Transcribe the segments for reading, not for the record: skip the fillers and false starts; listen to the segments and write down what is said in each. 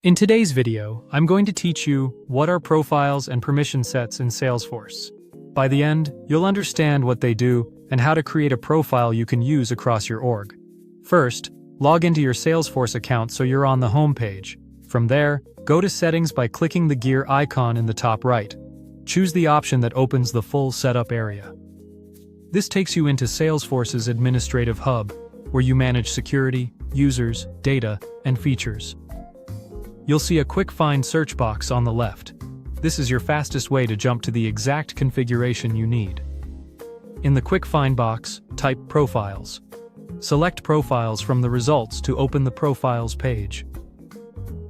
In today's video, I'm going to teach you what are profiles and permission sets in Salesforce. By the end, you'll understand what they do and how to create a profile you can use across your org. First, log into your Salesforce account so you're on the home page. From there, go to Settings by clicking the gear icon in the top right. Choose the option that opens the full setup area. This takes you into Salesforce's administrative hub, where you manage security, users, data, and features. You'll see a quick find search box on the left. This is your fastest way to jump to the exact configuration you need. In the quick find box, type Profiles. Select Profiles from the results to open the Profiles page.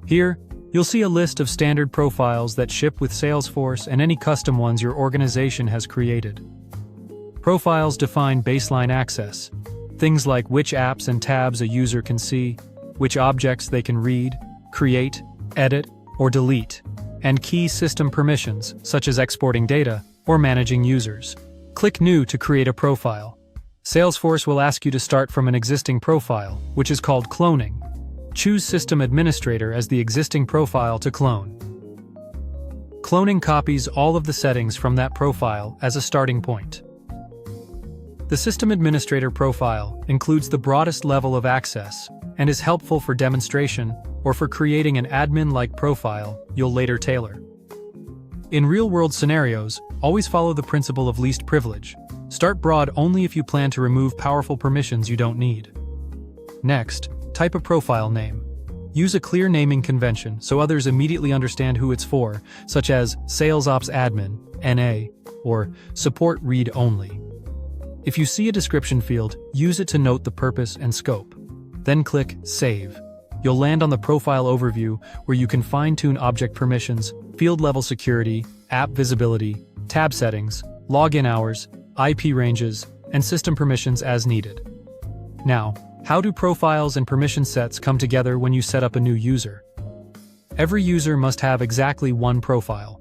Here, you'll see a list of standard profiles that ship with Salesforce and any custom ones your organization has created. Profiles define baseline access, things like which apps and tabs a user can see, which objects they can read, create, edit, or delete, and key system permissions, such as exporting data or managing users. Click New to create a profile. Salesforce will ask you to start from an existing profile, which is called cloning. Choose System Administrator as the existing profile to clone. Cloning copies all of the settings from that profile as a starting point. The System Administrator profile includes the broadest level of access and is helpful for demonstration or for creating an admin-like profile you'll later tailor. In real-world scenarios, always follow the principle of least privilege. Start broad only if you plan to remove powerful permissions you don't need. Next, type a profile name. Use a clear naming convention so others immediately understand who it's for, such as Sales Ops Admin, NA, or Support Read Only. If you see a description field, use it to note the purpose and scope. Then click Save. You'll land on the profile overview where you can fine-tune object permissions, field-level security, app visibility, tab settings, login hours, IP ranges, and system permissions as needed. Now, how do profiles and permission sets come together when you set up a new user? Every user must have exactly one profile.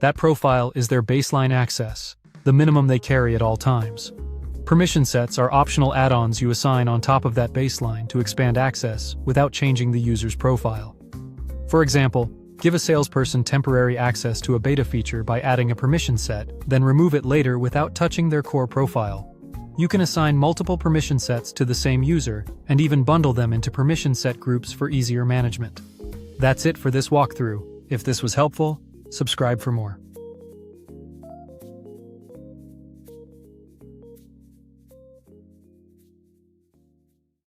That profile is their baseline access, the minimum they carry at all times. Permission sets are optional add-ons you assign on top of that baseline to expand access without changing the user's profile. For example, give a salesperson temporary access to a beta feature by adding a permission set, then remove it later without touching their core profile. You can assign multiple permission sets to the same user and even bundle them into permission set groups for easier management. That's it for this walkthrough. If this was helpful, subscribe for more.